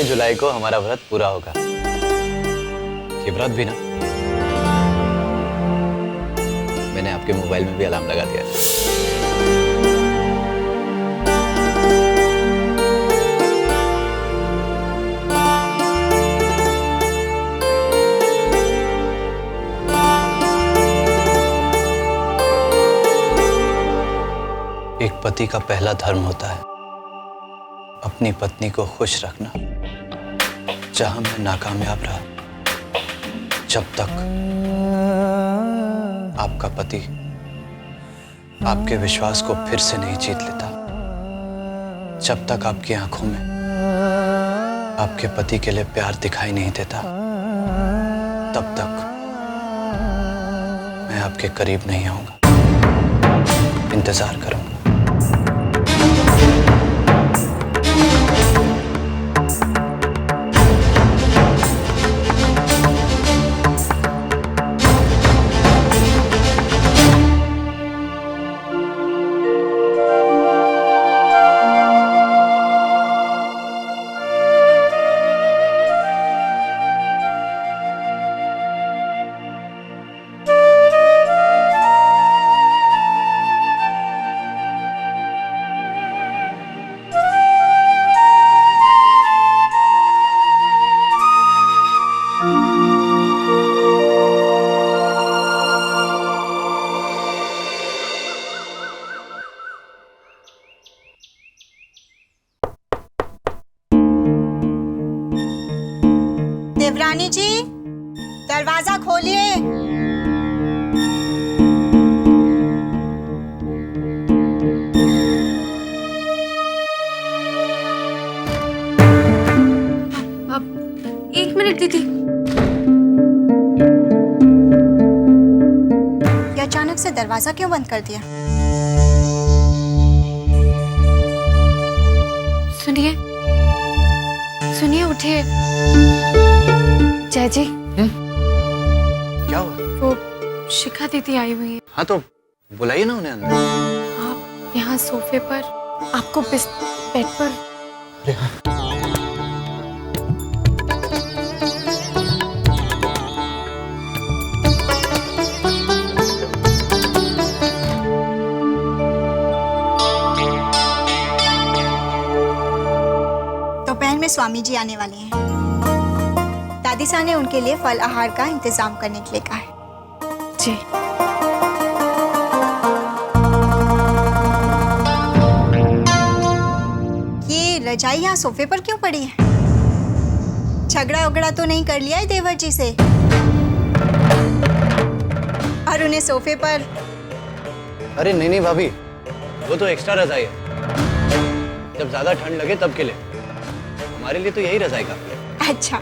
जुलाई को हमारा व्रत पूरा होगा। ये व्रत भी ना, मैंने आपके मोबाइल में भी अलार्म लगा दिया। एक पति का पहला धर्म होता है अपनी पत्नी को खुश रखना। जहां मैं नाकामयाब रहा, जब तक आपका पति आपके विश्वास को फिर से नहीं जीत लेता, जब तक आपकी आंखों में आपके पति के लिए प्यार दिखाई नहीं देता, तब तक मैं आपके करीब नहीं आऊंगा। इंतजार करूंगा। देवरानी जी, दरवाजा खोलिए। अब 1 मिनट दीदी। ये अचानक से दरवाजा क्यों बंद कर दिया? सुनिए सुनिए, उठिए। जय जी। क्या हुआ? वो शिखा दीदी आई हुई है। हाँ तो बुलाइए ना उन्हें अंदर। आप यहाँ सोफे पर, आपको बेड पर। अरे हाँ। दोपहर में स्वामी जी आने वाले हैं। दादी साहब ने उनके लिए फल आहार का इंतजाम करने के लिए कहा है। जी। ये रजाई यहाँ सोफे पर क्यों पड़ी है? झगड़ा उगड़ा तो नहीं कर लिया है देवर जी से? और उन्हें सोफे पर। अरे नहीं नहीं भाभी, वो तो एक्स्ट्रा रजाई है, जब ज्यादा ठंड लगे तब के लिए। हमारे लिए तो यही रजाई काफी है। अच्छा,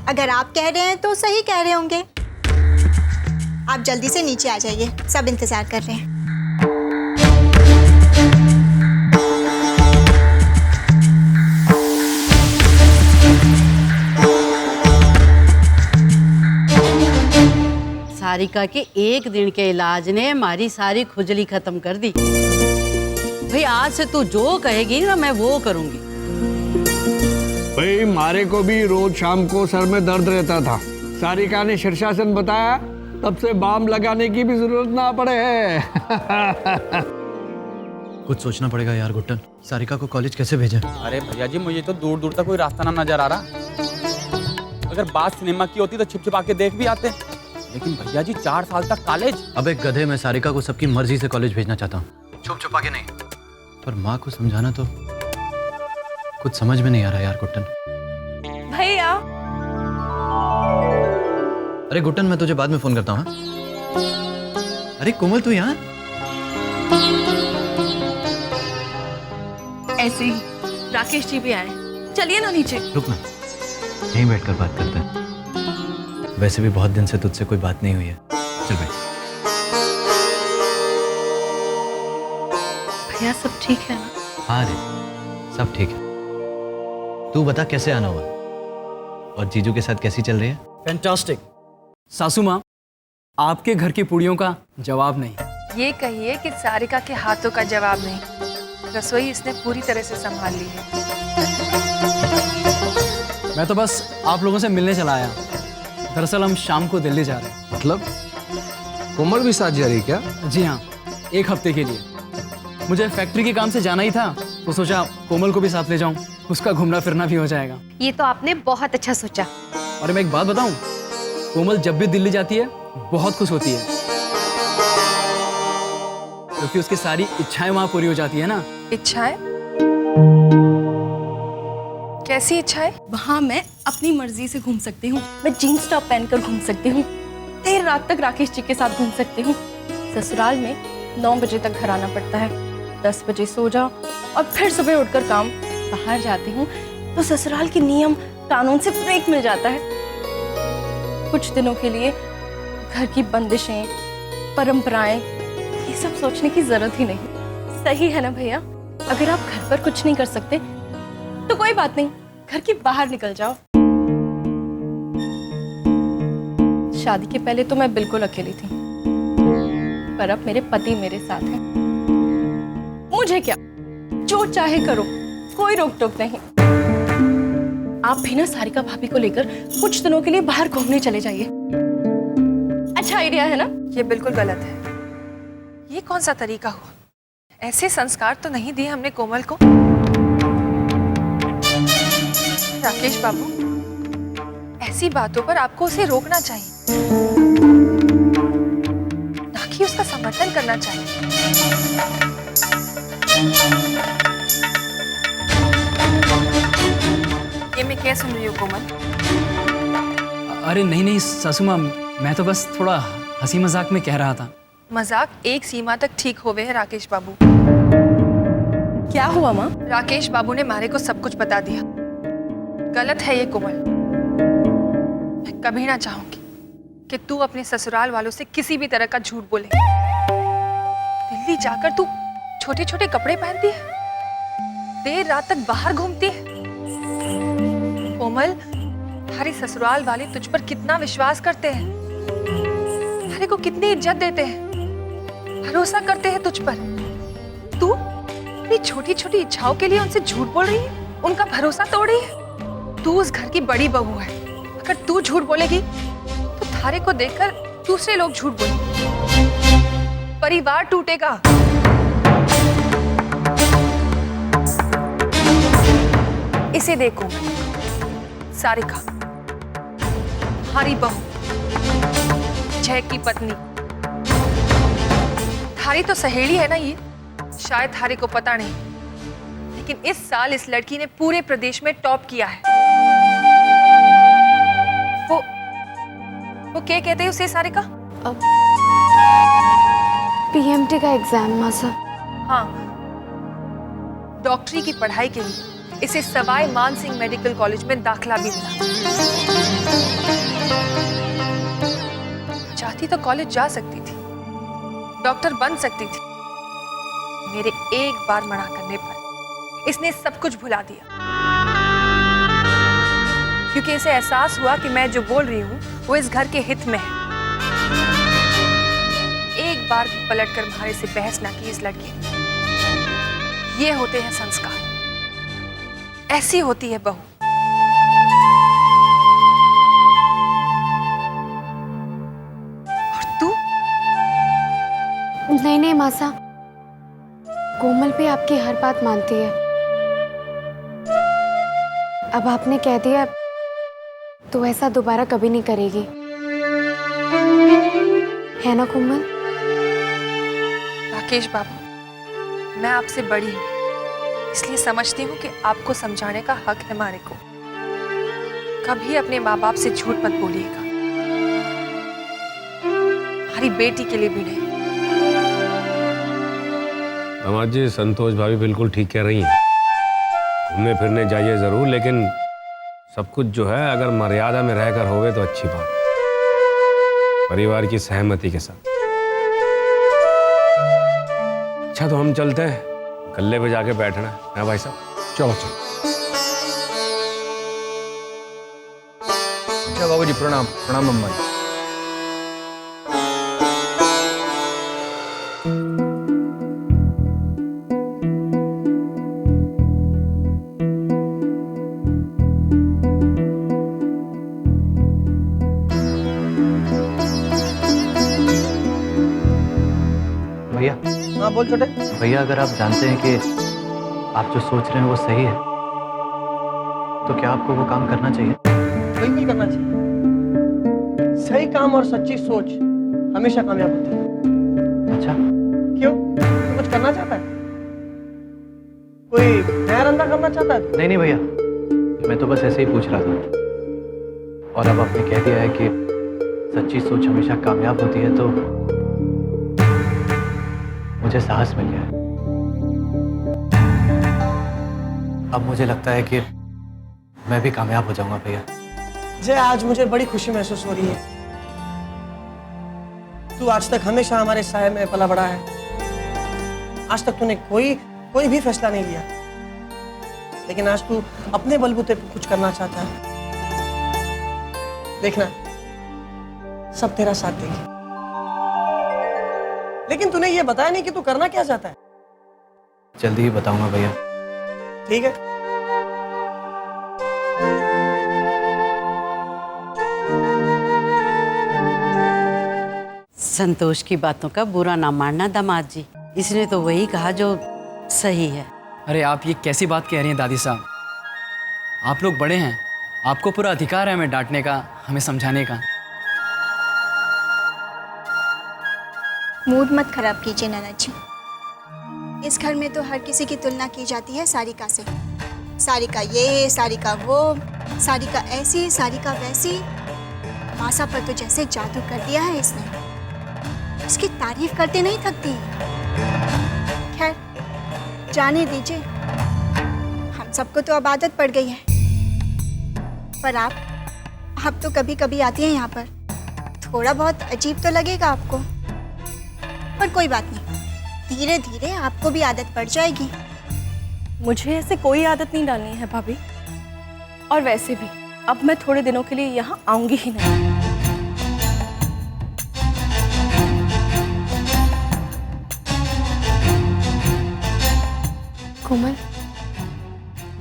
अगर आप कह रहे हैं तो सही कह रहे होंगे। आप जल्दी से नीचे आ जाइए, सब इंतजार कर रहे हैं। सारिका के एक दिन के इलाज ने हमारी सारी खुजली खत्म कर दी। भाई आज से तू जो कहेगी ना मैं वो करूंगी। भाई मारे को भी रोज शाम को सर में दर्द रहता था। सारिका ने शीर्षासन बताया, तब से बाम लगाने की भी जरूरत ना पड़े है। कुछ सोचना पड़ेगा यार गुट्टन, सारिका को कॉलेज कैसे भेजें? अरे भैया जी, मुझे तो दूर दूर तक कोई रास्ता ना नजर आ रहा। अगर बात सिनेमा की होती तो छिप छिपा के देख भी आते, लेकिन भैया जी 4 साल तक कॉलेज। अब एक गधे में सारिका को सबकी मर्जी से कॉलेज भेजना चाहता हूँ, छुप छुपा के नहीं। पर माँ को समझाना तो कुछ समझ में नहीं आ रहा यार गुट्टन। भैया। अरे गुट्टन, मैं तुझे बाद में फोन करता हूँ। अरे कोमल, तू यहाँ? ऐसे ही राकेश जी भी आए, चलिए ना नीचे। रुक ना, यहीं बैठकर बात करते हैं। वैसे भी बहुत दिन से तुझसे कोई बात नहीं हुई है। चल भाई। भैया सब ठीक है ना? हाँ रे, सब ठीक है। तू बता कैसे आना हुआ और जीजू के साथ कैसी चल रही है? फैंटास्टिक। सासू माँ, आपके घर की पूड़ियों का जवाब नहीं। ये कहिए कि सारिका के हाथों का जवाब नहीं। रसोई इसने पूरी तरह से संभाल ली है। मैं तो बस आप लोगों से मिलने चला आया। दरअसल हम शाम को दिल्ली जा रहे हैं। मतलब कोमल भी साथ जा रही क्या? जी हाँ, 1 हफ्ते के लिए। मुझे फैक्ट्री के काम से जाना ही था, तो सोचा कोमल को भी साथ ले जाऊं, उसका घूमना फिरना भी हो जाएगा। ये तो आपने बहुत अच्छा सोचा। और मैं एक बात बताऊं, कोमल जब भी दिल्ली जाती है बहुत खुश होती है, क्योंकि उसकी सारी इच्छाएं वहां पूरी हो जाती है ना। इच्छाएं? कैसी इच्छाएं? वहाँ मैं अपनी मर्जी से घूम सकती हूँ। मैं जीन्स टॉप पहनकर घूम सकती हूँ। देर रात तक राकेश जी के साथ घूम सकती हूँ। ससुराल में 9 बजे तक घर आना पड़ता है, 10 बजे सो जाओ और फिर सुबह उठकर काम। बाहर जाती हूँ तो ससुराल के नियम कानून से ब्रेक मिल जाता है। कुछ दिनों के लिए घर की बंदिशें, परंपराएं, ये सब सोचने की जरूरत ही नहीं। सही है ना भैया? अगर आप घर पर कुछ नहीं कर सकते तो कोई बात नहीं, घर के बाहर निकल जाओ। शादी के पहले तो मैं बिल्कुल अकेली थी, पर अब मेरे पति मेरे साथ हैं। मुझे क्या, जो चाहे करो, कोई रोक टोक नहीं। आप भी ना सारिका भाभी को लेकर कुछ दिनों के लिए बाहर घूमने चले जाइए। अच्छा आइडिया है ना? ये बिल्कुल गलत है। ये कौन सा तरीका हुआ? ऐसे संस्कार तो नहीं दिए हमने कोमल को। राकेश बाबू, ऐसी बातों पर आपको उसे रोकना चाहिए, ना कि उसका समर्थन करना चाहिए। ये मैं क्या सुन रही हूँ कोमल? अरे नहीं नहीं सासू माँ, मैं तो बस थोड़ा हंसी मजाक में कह रहा था। मजाक एक सीमा तक ठीक होवे है राकेश बाबू। क्या हुआ माँ? राकेश बाबू ने मारे को सब कुछ बता दिया। गलत है ये कोमल। मैं कभी ना चाहूंगी कि तू अपने ससुराल वालों से किसी भी तरह का झूठ बोले। दिल्ली जाकर तू छोटे छोटे कपड़े पहनती है, देर रात तक बाहर घूमती है। कोमल, हमारे ससुराल वाले तुझ पर कितना विश्वास करते हैं, हमारे को कितनी इज्जत देते हैं, भरोसा करते हैं तुझ पर। तू अपनी छोटी छोटी इच्छाओं के लिए उनसे झूठ बोल रही है, उनका भरोसा तोड़ रही है। तू उस घर की बड़ी बहू है, अगर तू झूठ बोलेगी तो थारे को देखकर दूसरे लोग झूठ बोलेंगे, परिवार टूटेगा। इसे देखो, सारिका हमारी बहू, जय की पत्नी, थारी तो सहेली है ना ये। शायद थारे को पता नहीं, लेकिन इस साल इस लड़की ने पूरे प्रदेश में टॉप किया है। वो क्या कहते हैं उसे सारिका? पीएमटी का एग्जाम मासा। हाँ, डॉक्टरी की पढ़ाई के लिए इसे सवाई मानसिंह मेडिकल कॉलेज में दाखिला भी मिला। चाहती तो कॉलेज जा सकती थी, डॉक्टर बन सकती थी। मेरे एक बार मना करने पर इसने सब कुछ भुला दिया, क्योंकि इसे एहसास हुआ कि मैं जो बोल रही हूँ वो इस घर के हित में है। एक बार भी पलटकर भारे से बहस ना की इस लड़की ने। ये होते हैं संस्कार, ऐसी होती है बहू। और तू? नहीं नहीं मासा, कोमल भी आपकी हर बात मानती है। अब आपने कह दिया तो ऐसा दोबारा कभी नहीं करेगी, है ना कोमल? राकेश बाबू, मैं आपसे बड़ी हूँ, इसलिए समझती हूँ कि आपको समझाने का हक है हमारे को। कभी अपने माँ बाप से झूठ मत बोलिएगा, हमारी बेटी के लिए भी नहीं। दामाद जी, संतोष भाभी बिल्कुल ठीक कह रही हैं। घूमने फिरने जाइए जरूर, लेकिन सब कुछ जो है अगर मर्यादा में रहकर होवे तो अच्छी बात, परिवार की सहमति के साथ। अच्छा तो हम चलते हैं, गल्ले पे जाके बैठना है भाई साहब। चलो चलो। अच्छा बाबूजी, प्रणाम। प्रणाम अम्मा जी। भैया। हाँ बोल छोटे। भैया अगर आप जानते हैं कि आप जो सोच रहे हैं वो सही है तो क्या आपको वो काम करना चाहिए? बिल्कुल करना चाहिए। सही काम और सच्ची सोच हमेशा कामयाब होती है। अच्छा, क्यों? तू कुछ करना चाहता है? कोई नया धंधा करना चाहता है? नहीं नहीं भैया, मैं तो बस ऐसे ही पूछ रहा था। और अब आपने कह दिया है कि सच्ची सोच हमेशा कामयाब होती है तो मुझे साहस मिल गया है। अब मुझे लगता है कि मैं भी कामयाब हो जाऊंगा भैया। जय, आज मुझे बड़ी खुशी महसूस हो रही है। तू आज तक हमेशा हमारे साये में पला बड़ा है। आज तक तूने कोई भी फैसला नहीं लिया, लेकिन आज तू अपने बलबूते पे कुछ करना चाहता है। देखना, सब तेरा साथ देंगे। लेकिन तूने ये बताया नहीं कि तू करना क्या चाहता है। जल्दी ही बताऊंगा भैया। ठीक है। संतोष की बातों का बुरा ना मानना दामाद जी, इसने तो वही कहा जो सही है। अरे आप ये कैसी बात कह रही हैं दादी साहब? आप लोग बड़े हैं, आपको पूरा अधिकार है हमें डांटने का, हमें समझाने का। मूड मत खराब कीजिए ननद जी। इस घर में तो हर किसी की तुलना की जाती है सारिका से। सारिका ये, सारिका वो, सारिका ऐसी, सारिका वैसी। मासा पर तो जैसे जादू कर दिया है इसने। इसकी तारीफ करते नहीं थकती। खैर, जाने दीजिए। हम सबको तो अब आदत पड़ गई है। पर आप तो कभी कभी आती हैं यहाँ पर। थोड़ा बहुत अजीब तो लगेगा आपको, पर कोई बात नहीं, धीरे धीरे आपको भी आदत पड़ जाएगी। मुझे ऐसे कोई आदत नहीं डालनी है भाभी। और वैसे भी अब मैं थोड़े दिनों के लिए यहाँ आऊंगी ही नहीं। कोमल,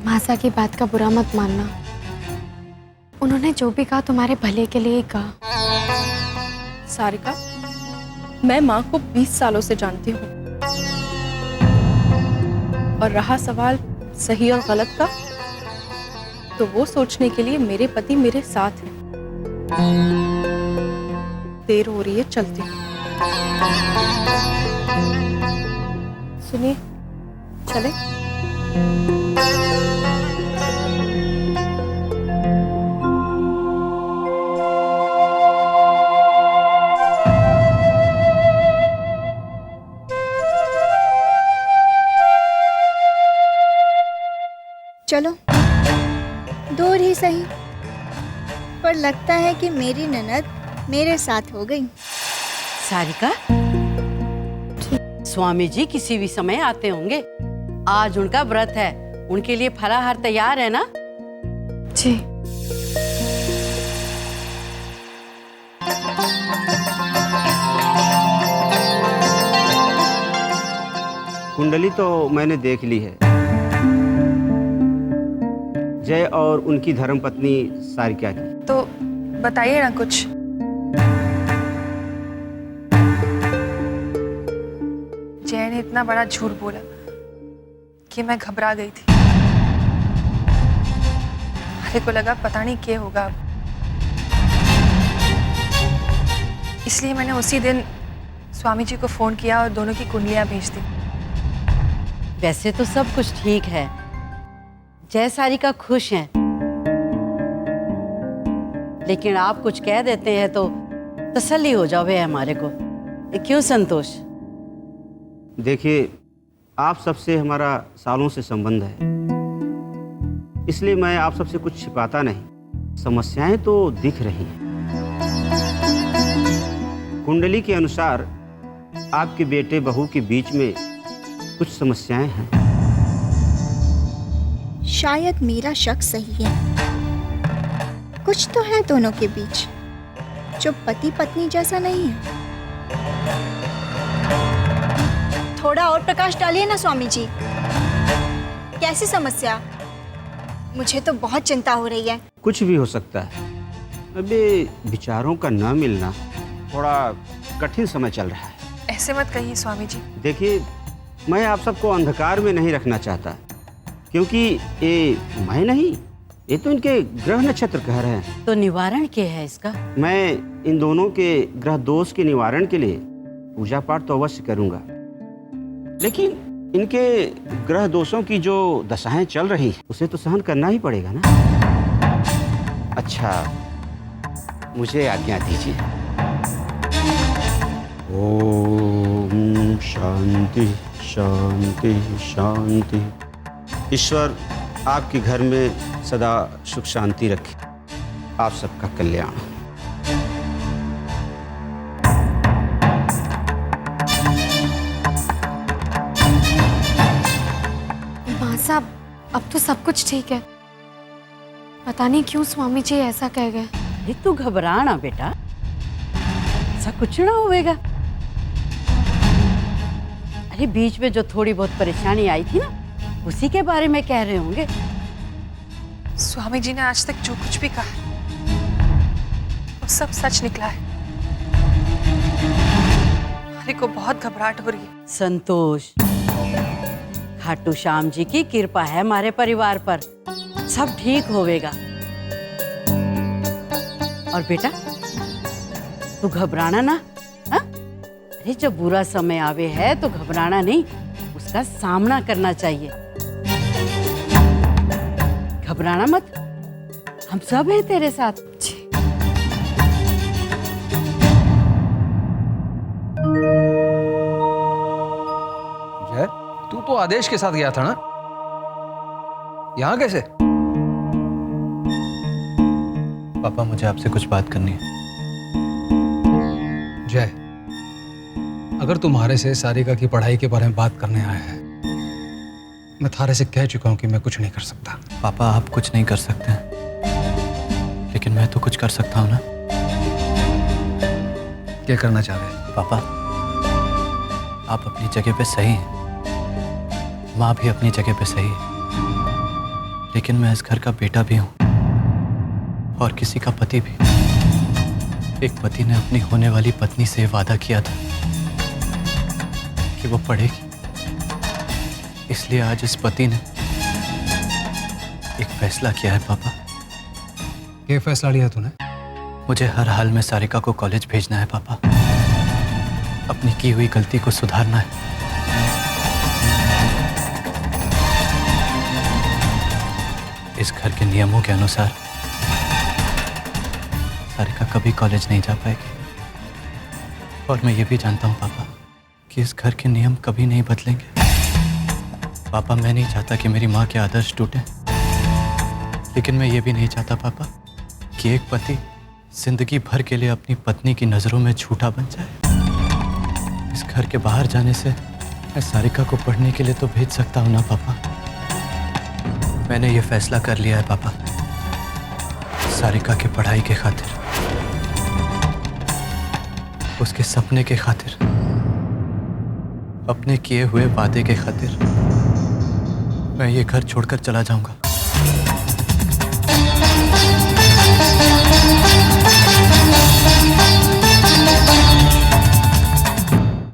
मासा की बात का बुरा मत मानना। उन्होंने जो भी कहा तुम्हारे भले के लिए ही कहा। सारिका, मैं माँ को 20 सालों से जानती हूँ। और रहा सवाल सही और गलत का, तो वो सोचने के लिए मेरे पति मेरे साथ हैं। देर हो रही है, चलती हूँ। सुनिए, चले? चलो, दूर ही सही, पर लगता है कि मेरी ननद मेरे साथ हो गई। सारिका, स्वामी जी किसी भी समय आते होंगे। आज उनका व्रत है, उनके लिए फलाहार तैयार है ना? जी। कुंडली तो मैंने देख ली है। जय और उनकी धर्मपत्नी सारिका की। तो बताइए ना कुछ। जय ने इतना बड़ा झूठ बोला कि मैं घबरा गई थी। मेरे को लगा पता नहीं क्या होगा। इसलिए मैंने उसी दिन स्वामी जी को फोन किया और दोनों की कुंडलियां भेज दी। वैसे तो सब कुछ ठीक है, जय सारिका खुश हैं, लेकिन आप कुछ कह देते हैं तो तसल्ली हो जावे हमारे को। क्यों संतोष? देखिए, आप सबसे हमारा सालों से संबंध है, इसलिए मैं आप सबसे कुछ छिपाता नहीं। समस्याएं तो दिख रही हैं। कुंडली के अनुसार आपके बेटे बहू के बीच में कुछ समस्याएं हैं। शायद मेरा शक सही है। कुछ तो है दोनों के बीच जो पति पत्नी जैसा नहीं है। थोड़ा और प्रकाश डालिए ना स्वामी जी। कैसी समस्या? मुझे तो बहुत चिंता हो रही है। कुछ भी हो सकता है। अबे विचारों का न मिलना थोड़ा कठिन समय चल रहा है। ऐसे मत कहिए स्वामी जी। देखिए, मैं आप सबको अंधकार में नहीं रखना चाहता, क्योंकि ये मैं नहीं, ये तो इनके ग्रह नक्षत्र कह रहे हैं। तो निवारण क्या है इसका? मैं इन दोनों के ग्रह दोष के निवारण के लिए पूजा पाठ तो अवश्य करूंगा, लेकिन इनके ग्रह दोषों की जो दशाएं चल रही है उसे तो सहन करना ही पड़ेगा ना। अच्छा, मुझे आज्ञा दीजिए। ओम शांति शांति शांति। ईश्वर आपके घर में सदा सुख शांति रखे, आप सबका कल्याण। माँ साहब, अब तो सब कुछ ठीक है। पता नहीं क्यों स्वामी जी ऐसा कह गए। अरे तू घबरा ना बेटा, ऐसा कुछ ना होएगा। अरे बीच में जो थोड़ी बहुत परेशानी आई थी ना, उसी के बारे में कह रहे होंगे। स्वामी जी ने आज तक जो कुछ भी कहा वो सब सच निकला है। हमारे को बहुत घबराहट हो रही है। संतोष, खाटू श्याम जी की कृपा है हमारे परिवार पर, सब ठीक होवेगा। और बेटा तू घबराना ना, हा? अरे जब बुरा समय आवे है तो घबराना नहीं, उसका सामना करना चाहिए। घबराना मत, हम सब हैं तेरे साथ। जय, तू तो आदेश के साथ गया था ना, यहाँ कैसे? पापा, मुझे आपसे कुछ बात करनी है। जय, अगर तुम्हारे से सारिका की पढ़ाई के बारे में बात करने आया है, मैं थारे से कह चुका हूं कि मैं कुछ नहीं कर सकता। पापा, आप कुछ नहीं कर सकते हैं, लेकिन मैं तो कुछ कर सकता हूँ ना। क्या करना चाह रहे हैं? पापा, आप अपनी जगह पे सही हैं, माँ भी अपनी जगह पे सही है, लेकिन मैं इस घर का बेटा भी हूँ और किसी का पति भी। एक पति ने अपनी होने वाली पत्नी से वादा किया था कि वो पढ़ेगी, इसलिए आज इस पति ने एक फैसला किया है। पापा, क्या फैसला लिया तूने? मुझे हर हाल में सारिका को कॉलेज भेजना है। पापा, अपनी की हुई गलती को सुधारना है। इस घर के नियमों के अनुसार सारिका कभी कॉलेज नहीं जा पाएगी, और मैं ये भी जानता हूँ पापा कि इस घर के नियम कभी नहीं बदलेंगे। पापा, मैं नहीं चाहता कि मेरी माँ के आदर्श टूटे, लेकिन मैं ये भी नहीं चाहता पापा कि एक पति जिंदगी भर के लिए अपनी पत्नी की नजरों में झूठा बन जाए। इस घर के बाहर जाने से मैं सारिका को पढ़ने के लिए तो भेज सकता हूँ ना पापा। मैंने ये फैसला कर लिया है पापा, सारिका की पढ़ाई के खातिर, उसके सपने के खातिर, अपने किए हुए वादे के खातिर मैं ये घर छोड़कर चला जाऊंगा।